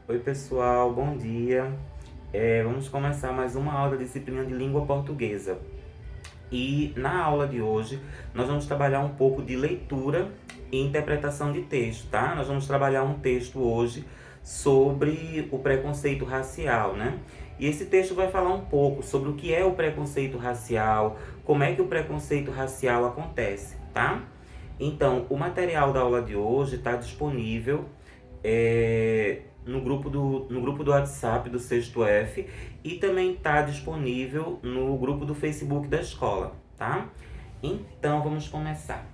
Oi pessoal, bom dia. Vamos começar mais uma aula da disciplina de língua portuguesa. E na aula de hoje nós vamos trabalhar um pouco de leitura e interpretação de texto, tá? Nós vamos trabalhar um texto hoje sobre o preconceito racial, né? E esse texto vai falar um pouco sobre o que é o preconceito racial, como é que o preconceito racial acontece, tá? Então, o material da aula de hoje está disponível no grupo do WhatsApp do Sexto F e também está disponível no grupo do Facebook da escola, tá? Então, vamos começar.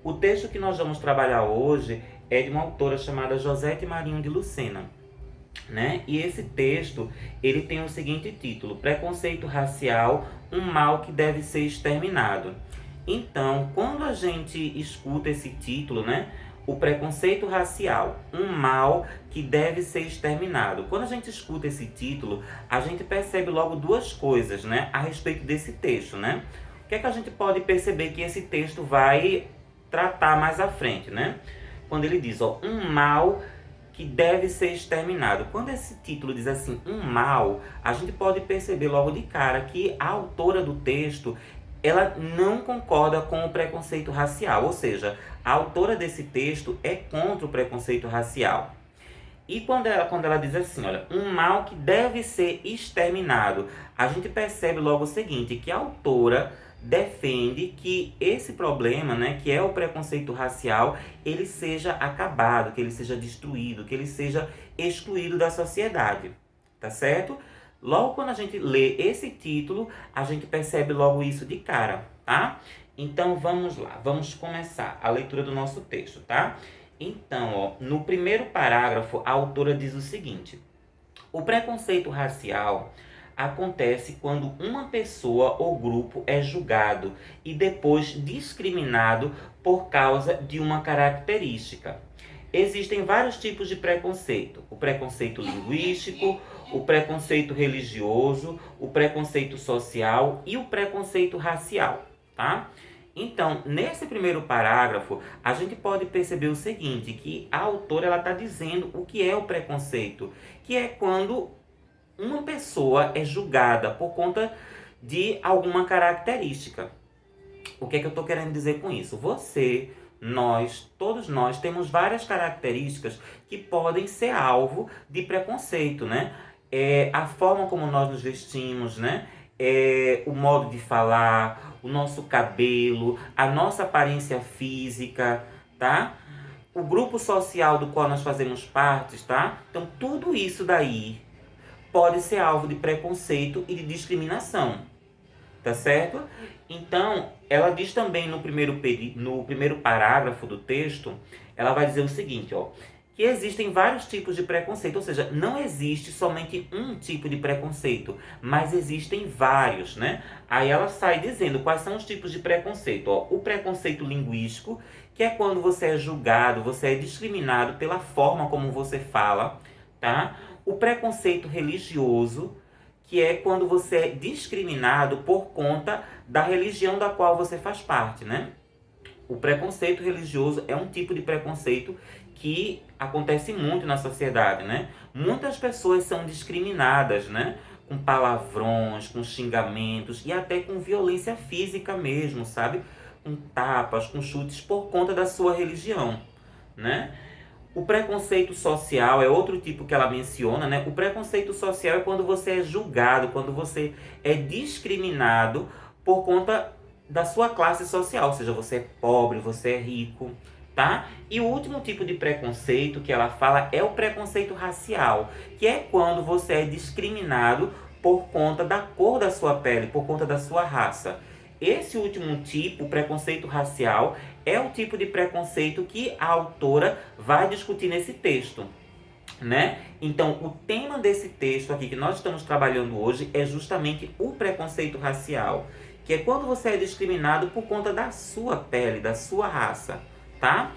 O texto que nós vamos trabalhar hoje é de uma autora chamada Josete Marinho de Lucena, né? E esse texto, ele tem o seguinte título: Preconceito racial, um mal que deve ser exterminado. Então, quando a gente escuta esse título, né? O preconceito racial, um mal que deve ser exterminado. Quando a gente escuta esse título, a gente percebe logo duas coisas, né? A respeito desse texto, né? O que é que a gente pode perceber que esse texto vai tratar mais à frente, né? Quando ele diz, ó, um mal que deve ser exterminado. Quando esse título diz assim, um mal, a gente pode perceber logo de cara que a autora do texto, ela não concorda com o preconceito racial, ou seja, a autora desse texto é contra o preconceito racial. E quando ela diz assim, olha, um mal que deve ser exterminado, a gente percebe logo o seguinte, que a autora defende que esse problema, né, que é o preconceito racial, ele seja acabado, que ele seja destruído, que ele seja excluído da sociedade, tá certo? Logo quando a gente lê esse título, a gente percebe logo isso de cara, tá? Então vamos lá, vamos começar a leitura do nosso texto, tá? Então, ó, no primeiro parágrafo, a autora diz o seguinte: o preconceito racial acontece quando uma pessoa ou grupo é julgado e depois discriminado por causa de uma característica. Existem vários tipos de preconceito: o preconceito linguístico, o preconceito religioso, o preconceito social e o preconceito racial, tá? Então, nesse primeiro parágrafo, a gente pode perceber o seguinte, que a autora ela está dizendo o que é o preconceito, que é quando uma pessoa é julgada por conta de alguma característica. O que é que eu estou querendo dizer com isso? Você, nós, todos nós temos várias características que podem ser alvo de preconceito, né? A forma como nós nos vestimos, né? O modo de falar, o nosso cabelo, a nossa aparência física, tá? O grupo social do qual nós fazemos parte, tá? Então, tudo isso daí pode ser alvo de preconceito e de discriminação, tá certo? Então, ela diz também no primeiro parágrafo do texto, ela vai dizer o seguinte, ó, que existem vários tipos de preconceito, ou seja, não existe somente um tipo de preconceito, mas existem vários, né? Aí ela sai dizendo quais são os tipos de preconceito, ó, o preconceito linguístico, que é quando você é julgado, você é discriminado pela forma como você fala, tá? O preconceito religioso, que é quando você é discriminado por conta da religião da qual você faz parte, né? O preconceito religioso é um tipo de preconceito que acontece muito na sociedade, né? Muitas pessoas são discriminadas, né? Com palavrões, com xingamentos e até com violência física mesmo, sabe? Com tapas, com chutes por conta da sua religião, né? O preconceito social é outro tipo que ela menciona, né? O preconceito social é quando você é julgado, quando você é discriminado por conta da sua classe social, ou seja, você é pobre, você é rico, tá? E o último tipo de preconceito que ela fala é o preconceito racial, que é quando você é discriminado por conta da cor da sua pele, por conta da sua raça. Esse último tipo, o preconceito racial, é o tipo de preconceito que a autora vai discutir nesse texto, né? Então, o tema desse texto aqui que nós estamos trabalhando hoje é justamente o preconceito racial, que é quando você é discriminado por conta da sua pele, da sua raça, tá?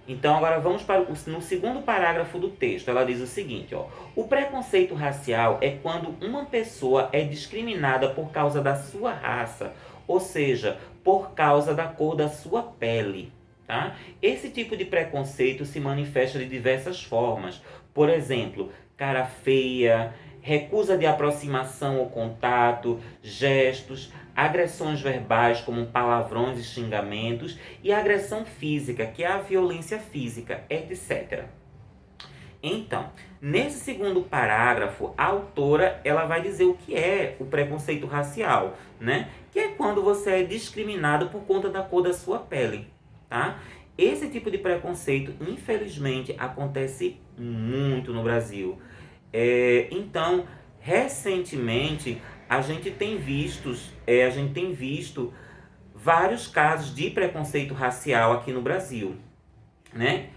Então, agora vamos para no segundo parágrafo do texto. Ela diz o seguinte, ó: o preconceito racial é quando uma pessoa é discriminada por causa da sua raça, ou seja, por causa da cor da sua pele, tá? Esse tipo de preconceito se manifesta de diversas formas. Por exemplo, cara feia, recusa de aproximação ou contato, gestos, agressões verbais como palavrões e xingamentos e agressão física, que é a violência física, etc. Então, nesse segundo parágrafo, a autora ela vai dizer o que é o preconceito racial, né? Que é quando você é discriminado por conta da cor da sua pele, tá? Esse tipo de preconceito, infelizmente, acontece muito no Brasil. Então, recentemente, a gente tem visto vários casos de preconceito racial aqui no Brasil, né?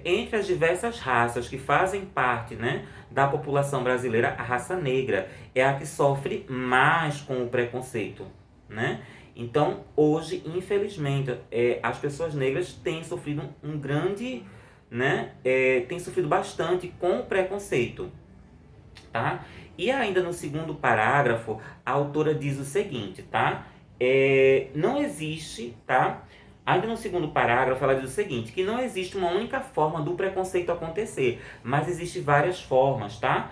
Entre as diversas raças que fazem parte, né, da população brasileira, a raça negra é a que sofre mais com o preconceito, né? Então, hoje, infelizmente, as pessoas negras têm sofrido um grande, né, têm sofrido bastante com o preconceito, tá? E ainda no segundo parágrafo, a autora diz o seguinte, tá? Não existe, tá? Ainda no segundo parágrafo, ela diz o seguinte, que não existe uma única forma do preconceito acontecer, mas existem várias formas, tá?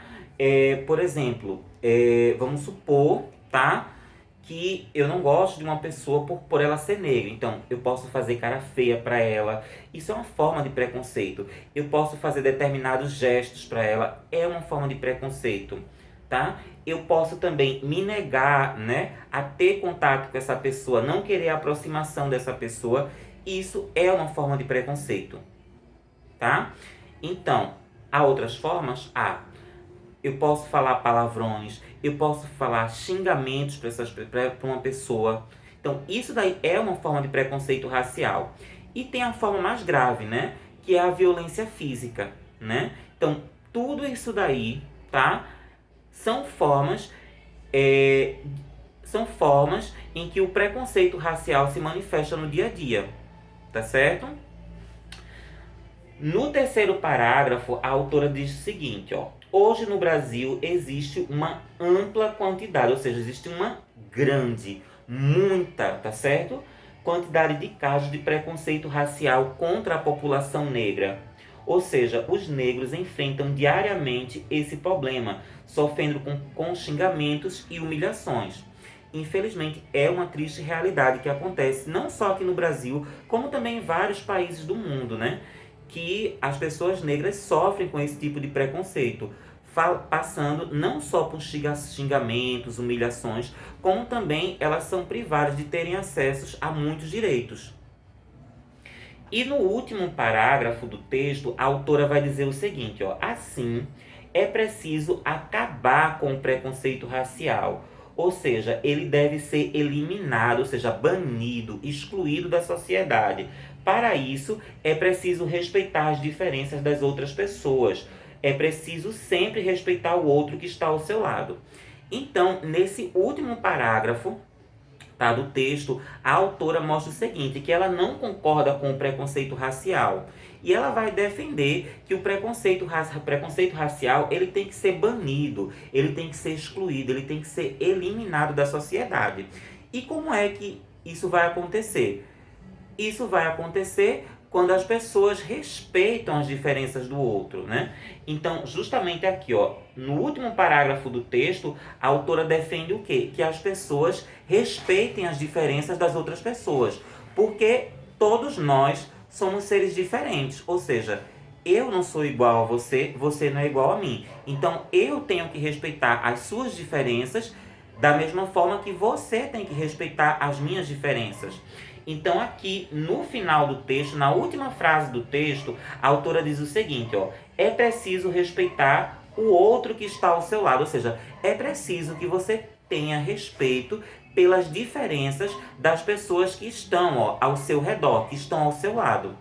Por exemplo, vamos supor, tá? Que eu não gosto de uma pessoa por ela ser negra. Então, eu posso fazer cara feia para ela. Isso é uma forma de preconceito. Eu posso fazer determinados gestos para ela. É uma forma de preconceito, tá? Eu posso também me negar, né, a ter contato com essa pessoa, não querer a aproximação dessa pessoa. Isso é uma forma de preconceito, tá? Então, há outras formas? Eu posso falar palavrões, eu posso falar xingamentos para uma pessoa. Então, isso daí é uma forma de preconceito racial. E tem a forma mais grave, né? Que é a violência física, né? Então, tudo isso daí, tá? São formas, é, são formas em que o preconceito racial se manifesta no dia a dia, tá certo? No terceiro parágrafo, a autora diz o seguinte, ó. Hoje no Brasil existe uma ampla quantidade, ou seja, existe uma grande, muita, tá certo? Quantidade de casos de preconceito racial contra a população negra. Ou seja, os negros enfrentam diariamente esse problema, sofrendo com xingamentos e humilhações. Infelizmente, é uma triste realidade que acontece não só aqui no Brasil, como também em vários países do mundo, né? Que as pessoas negras sofrem com esse tipo de preconceito, passando não só por xingamentos, humilhações, como também elas são privadas de terem acesso a muitos direitos. E no último parágrafo do texto, a autora vai dizer o seguinte, ó, assim, é preciso acabar com o preconceito racial, ou seja, ele deve ser eliminado, ou seja, banido, excluído da sociedade. Para isso, é preciso respeitar as diferenças das outras pessoas. É preciso sempre respeitar o outro que está ao seu lado. Então, nesse último parágrafo, tá, do texto, a autora mostra o seguinte, que ela não concorda com o preconceito racial. E ela vai defender que o preconceito racial ele tem que ser banido, ele tem que ser excluído, ele tem que ser eliminado da sociedade. E como é que isso vai acontecer? Isso vai acontecer quando as pessoas respeitam as diferenças do outro, né? Então, justamente aqui, ó, no último parágrafo do texto, a autora defende o quê? Que as pessoas respeitem as diferenças das outras pessoas, porque todos nós somos seres diferentes, ou seja, eu não sou igual a você, você não é igual a mim. Então, eu tenho que respeitar as suas diferenças da mesma forma que você tem que respeitar as minhas diferenças. Então aqui no final do texto, na última frase do texto, a autora diz o seguinte, ó, é preciso respeitar o outro que está ao seu lado, ou seja, é preciso que você tenha respeito pelas diferenças das pessoas que estão, ó, ao seu redor, que estão ao seu lado.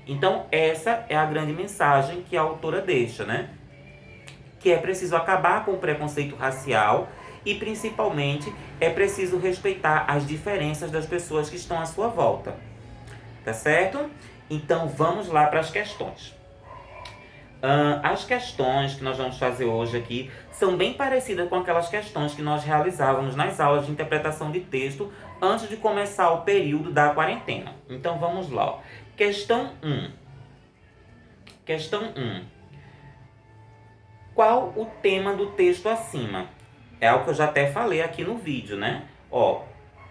Então essa é a grande mensagem que a autora deixa, né? Que é preciso acabar com o preconceito racial e, principalmente, é preciso respeitar as diferenças das pessoas que estão à sua volta. Tá certo? Então, vamos lá para as questões. As questões que nós vamos fazer hoje aqui são bem parecidas com aquelas questões que nós realizávamos nas aulas de interpretação de texto antes de começar o período da quarentena. Então, vamos lá. Ó. Questão 1. Questão 1. Qual o tema do texto acima? É algo que eu já até falei aqui no vídeo, né? Ó,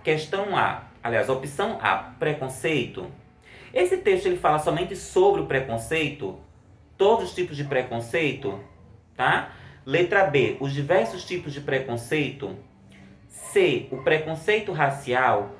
questão A. Aliás, opção A, preconceito. Esse texto ele fala somente sobre o preconceito? Todos os tipos de preconceito? Tá? Letra B, os diversos tipos de preconceito. C, o preconceito racial.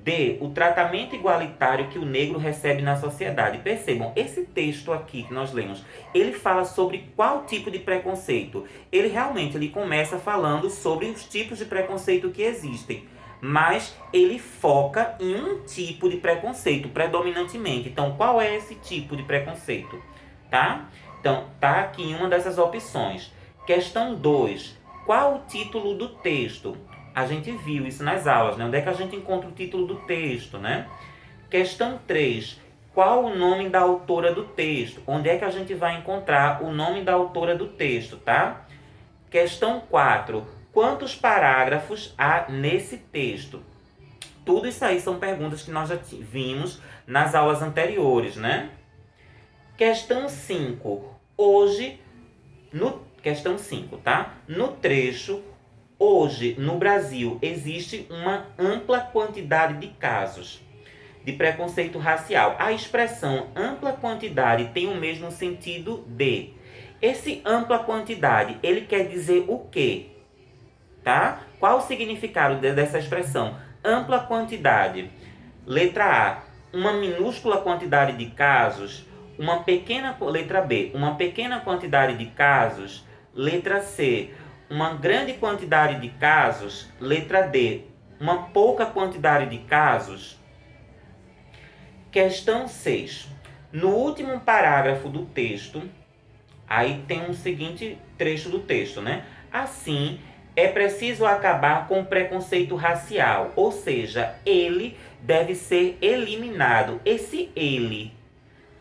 D, o tratamento igualitário que o negro recebe na sociedade. Percebam, esse texto aqui que nós lemos, ele fala sobre qual tipo de preconceito? Ele começa falando sobre os tipos de preconceito que existem. Mas ele foca em um tipo de preconceito, predominantemente. Então, qual é esse tipo de preconceito? Tá? Então, tá aqui em uma dessas opções. Questão 2. Qual o título do texto? A gente viu isso nas aulas, né? Onde é que a gente encontra o título do texto, né? Questão 3. Qual o nome da autora do texto? Onde é que a gente vai encontrar o nome da autora do texto, tá? Questão 4. Quantos parágrafos há nesse texto? Tudo isso aí são perguntas que nós já vimos nas aulas anteriores, né? Questão 5. Questão 5, tá? No trecho, hoje, no Brasil, existe uma ampla quantidade de casos de preconceito racial. A expressão ampla quantidade tem o mesmo sentido de. Esse ampla quantidade, ele quer dizer o quê? Tá? Qual o significado dessa expressão? Ampla quantidade. Letra A, uma minúscula quantidade de casos. Letra B, uma pequena quantidade de casos. Letra C, uma grande quantidade de casos. Letra D, uma pouca quantidade de casos. Questão 6. No último parágrafo do texto, aí tem um seguinte trecho do texto, né? Assim, é preciso acabar com o preconceito racial, ou seja, ele deve ser eliminado. Esse ele,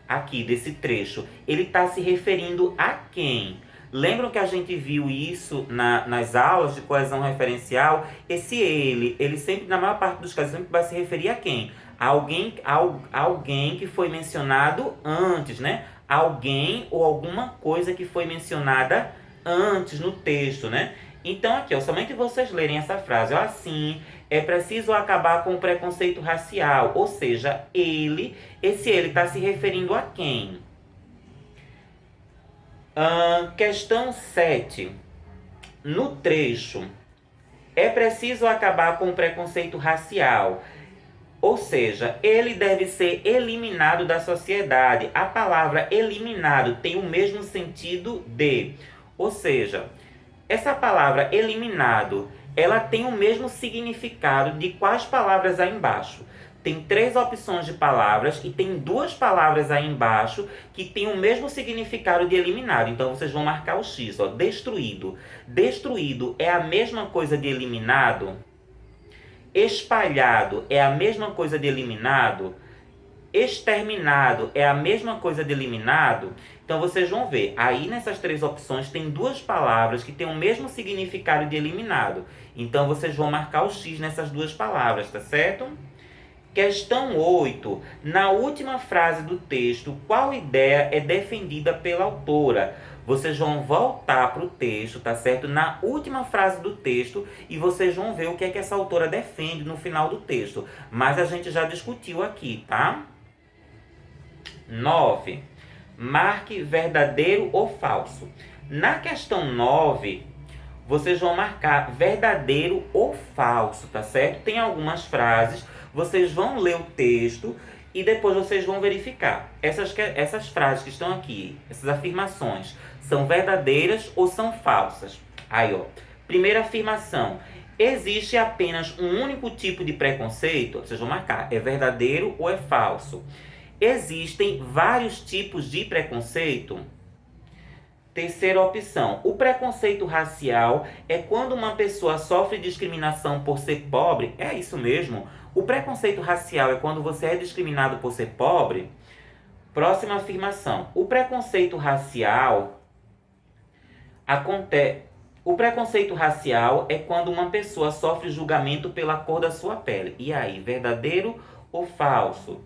aqui desse trecho, ele está se referindo a quem? Lembram que a gente viu isso nas aulas de coesão referencial? Esse ele sempre, na maior parte dos casos, sempre vai se referir a quem? Alguém que foi mencionado antes, né? Alguém ou alguma coisa que foi mencionada antes no texto, né? Então aqui, ó, somente vocês lerem essa frase, ó, assim, é preciso acabar com o preconceito racial, ou seja, esse ele está se referindo a quem? Questão 7. No trecho, é preciso acabar com o preconceito racial. Ou seja, ele deve ser eliminado da sociedade. A palavra eliminado tem o mesmo sentido de. Ou seja, essa palavra eliminado, ela tem o mesmo significado de quais palavras aí embaixo? Tem 3 opções de palavras e tem 2 palavras aí embaixo que tem o mesmo significado de eliminado. Então, vocês vão marcar o X, ó, destruído. Destruído é a mesma coisa de eliminado? Espalhado é a mesma coisa de eliminado? Exterminado é a mesma coisa de eliminado? Então, vocês vão ver, aí nessas 3 opções tem 2 palavras que têm o mesmo significado de eliminado. Então, vocês vão marcar o X nessas 2 palavras, tá certo? Questão 8. Na última frase do texto, qual ideia é defendida pela autora? Vocês vão voltar para o texto, tá certo? Na última frase do texto e vocês vão ver o que é que essa autora defende no final do texto. Mas a gente já discutiu aqui, tá? 9. Marque verdadeiro ou falso. Na questão 9, vocês vão marcar verdadeiro ou falso, tá certo? Tem algumas frases, vocês vão ler o texto e depois vocês vão verificar. Essas frases que estão aqui, essas afirmações, são verdadeiras ou são falsas? Aí, ó. Primeira afirmação. Existe apenas um único tipo de preconceito? Vocês vão marcar. É verdadeiro ou é falso? Existem vários tipos de preconceito? Terceira opção. O preconceito racial é quando uma pessoa sofre discriminação por ser pobre? É isso mesmo? O preconceito racial é quando você é discriminado por ser pobre? Próxima afirmação. O preconceito racial é quando uma pessoa sofre julgamento pela cor da sua pele. E aí, verdadeiro ou falso?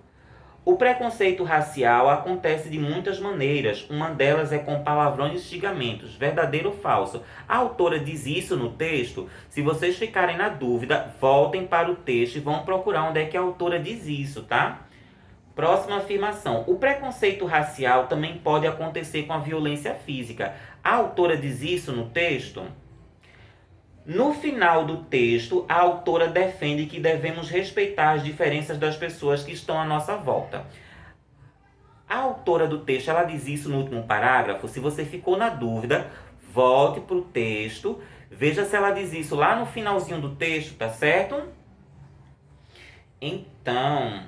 O preconceito racial acontece de muitas maneiras. Uma delas é com palavrões e xingamentos. Verdadeiro ou falso? A autora diz isso no texto. Se vocês ficarem na dúvida, voltem para o texto e vão procurar onde é que a autora diz isso, tá? Próxima afirmação. O preconceito racial também pode acontecer com a violência física. A autora diz isso no texto? No final do texto, a autora defende que devemos respeitar as diferenças das pessoas que estão à nossa volta. A autora do texto, ela diz isso no último parágrafo. Se você ficou na dúvida, volte para o texto, veja se ela diz isso lá no finalzinho do texto, tá certo? Então,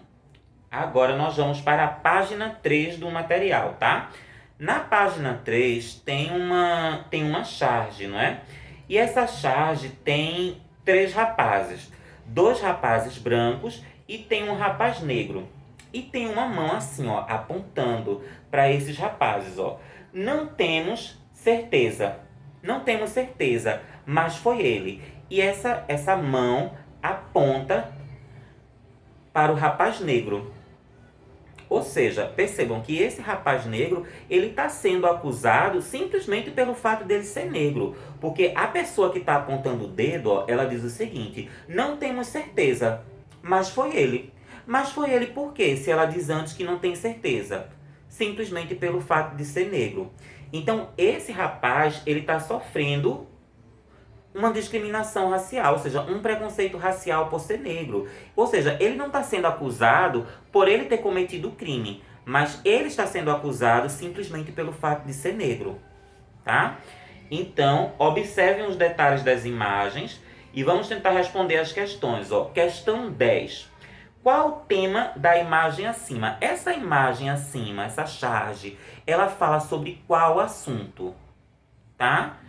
agora nós vamos para a página 3 do material, tá? Na página 3 tem uma charge, não é? E essa charge tem 3 rapazes. 2 rapazes brancos e tem um rapaz negro. E tem uma mão assim, ó, apontando para esses rapazes, ó. Não temos certeza. Não temos certeza, mas foi ele. E essa mão aponta para o rapaz negro. Ou seja, percebam que esse rapaz negro, ele está sendo acusado simplesmente pelo fato dele ser negro. Porque a pessoa que está apontando o dedo, ó, ela diz o seguinte: não temos certeza, mas foi ele. Mas foi ele por quê? Se ela diz antes que não tem certeza. Simplesmente pelo fato de ser negro. Então, esse rapaz, ele está sofrendo uma discriminação racial, ou seja, um preconceito racial por ser negro. Ou seja, ele não está sendo acusado por ele ter cometido o crime, mas ele está sendo acusado simplesmente pelo fato de ser negro, tá? Então, observem os detalhes das imagens e vamos tentar responder as questões. Ó. Questão 10. Qual o tema da imagem acima? Essa imagem acima, essa charge, ela fala sobre qual assunto, tá?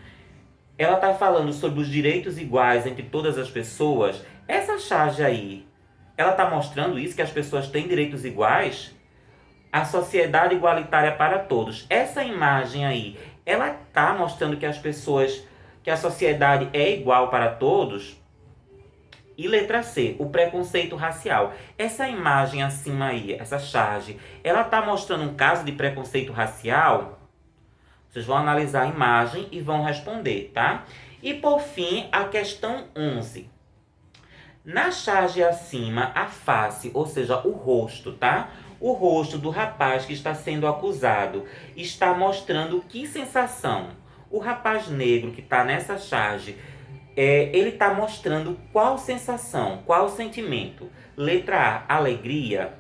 Ela está falando sobre os direitos iguais entre todas as pessoas. Essa charge aí, ela está mostrando isso, que as pessoas têm direitos iguais? A sociedade igualitária para todos. Essa imagem aí, ela está mostrando que que a sociedade é igual para todos? E letra C, o preconceito racial. Essa imagem acima aí, essa charge, ela está mostrando um caso de preconceito racial? Vocês vão analisar a imagem e vão responder, tá? E por fim, a questão 11. Na charge acima, a face, ou seja, o rosto, tá? O rosto do rapaz que está sendo acusado está mostrando que sensação? O rapaz negro que está nessa charge, ele está mostrando qual sensação, qual sentimento? Letra A, alegria,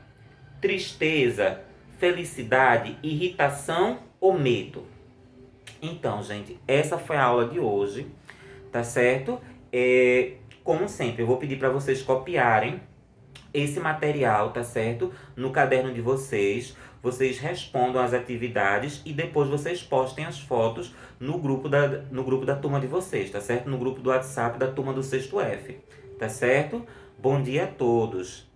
tristeza, felicidade, irritação ou medo? Então, gente, essa foi a aula de hoje, tá certo? Como sempre, eu vou pedir para vocês copiarem esse material, tá certo? No caderno de vocês, vocês respondam as atividades e depois vocês postem as fotos no grupo da turma de vocês, tá certo? No grupo do WhatsApp da turma do 6º F, tá certo? Bom dia a todos!